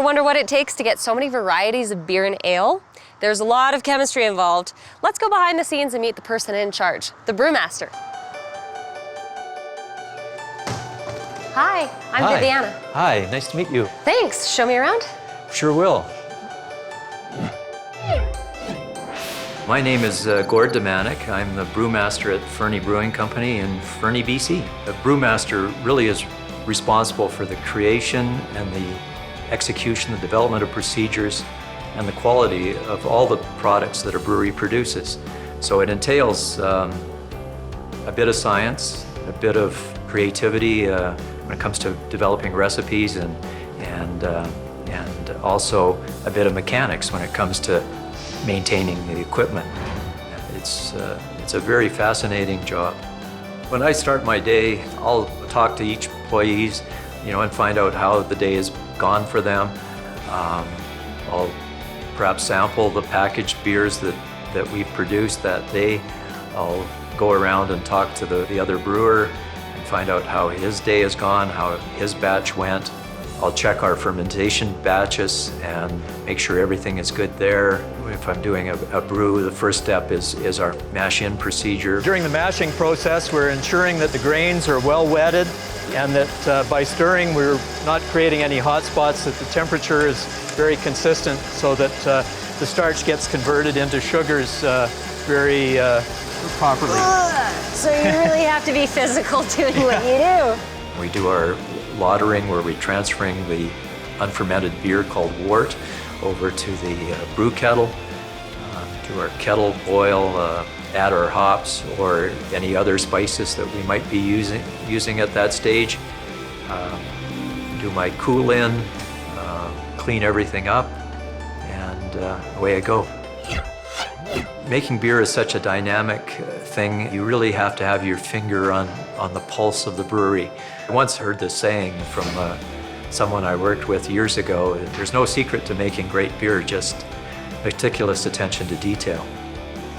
wonder what it takes to get so many varieties of beer and ale? There's a lot of chemistry involved. Let's go behind the scenes and meet the person in charge, the brewmaster. Hi, I'm Viviana. Hi, nice to meet you. Thanks. Show me around. Sure will. My name is Gord Demanek. I'm the brewmaster at Fernie Brewing Company in Fernie, BC. The brewmaster really is responsible for the creation and the execution, the development of procedures, and the quality of all the products that a brewery produces. So it entails a bit of science, a bit of creativity when it comes to developing recipes, and also a bit of mechanics when it comes to maintaining the equipment. It's a very fascinating job. When I start my day, I'll talk to each employee, and find out how the day has gone for them. I'll perhaps sample the packaged beers that we've produced that day. I'll go around and talk to the other brewer and find out how his day has gone, how his batch went. I'll check our fermentation batches and make sure everything is good there. If I'm doing a brew, the first step is our mash-in procedure. During the mashing process, we're ensuring that the grains are well wetted and that by stirring, we're not creating any hot spots, that the temperature is very consistent so that the starch gets converted into sugars very properly. So you really have to be physical doing what you do. We do our lautering, where we're transferring the unfermented beer called wort over to the brew kettle, to our kettle boil, add our hops or any other spices that we might be using at that stage. Do my cool in, clean everything up, and away I go. Making beer is such a dynamic thing. You really have to have your finger on the pulse of the brewery. I once heard this saying from someone I worked with years ago: there's no secret to making great beer, just meticulous attention to detail.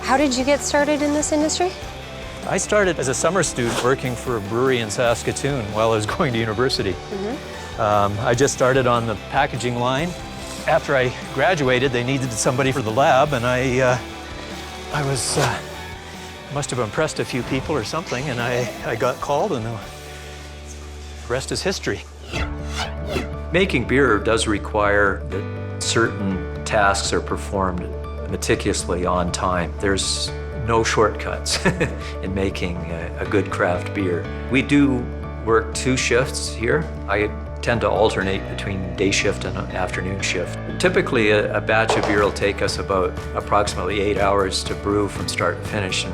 How did you get started in this industry? I started as a summer student working for a brewery in Saskatoon while I was going to university. I just started on the packaging line. After I graduated, they needed somebody for the lab, and I must have impressed a few people or something, and I got called, and the rest is history. Making beer does require that certain tasks are performed meticulously on time. There's no shortcuts in making a good craft beer. We do work 2 shifts here. I tend to alternate between day shift and afternoon shift. Typically, a batch of beer will take us about approximately 8 hours to brew from start to finish. And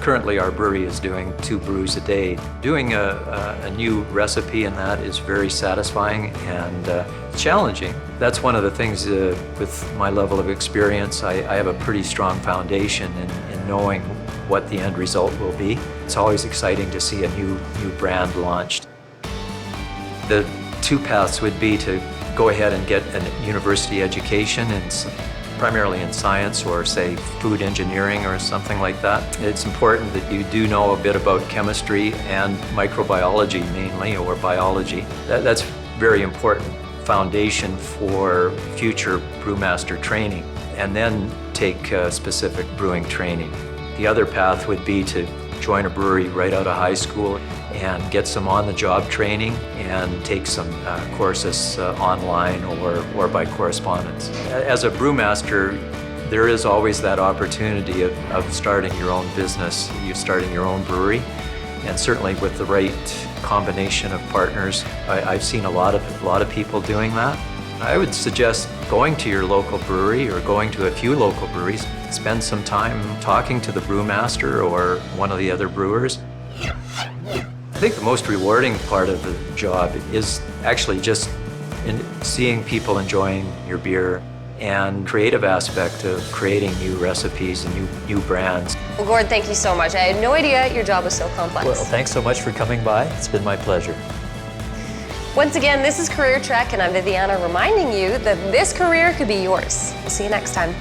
currently, our brewery is doing 2 brews a day. Doing a new recipe in that is very satisfying and challenging. That's one of the things with my level of experience. I have a pretty strong foundation in knowing what the end result will be. It's always exciting to see a new brand launched. The 2 paths would be to go ahead and get a university education, primarily in science or, say, food engineering or something like that. It's important that you do know a bit about chemistry and microbiology mainly, or biology. That's very important foundation for future brewmaster training, and then take specific brewing training. The other path would be to join a brewery right out of high school and get some on-the-job training and take some courses online or by correspondence. As a brewmaster, there is always that opportunity of starting your own business, starting your own brewery, and certainly with the right combination of partners, I've seen a lot of people doing that. I would suggest going to your local brewery or going to a few local breweries, spend some time talking to the brewmaster or one of the other brewers. I think the most rewarding part of the job is actually just seeing people enjoying your beer, and creative aspect of creating new recipes and new brands. Well, Gord, thank you so much. I had no idea your job was so complex. Well, thanks so much for coming by. It's been my pleasure. Once again, this is Career Trek, and I'm Viviana reminding you that this career could be yours. We'll see you next time.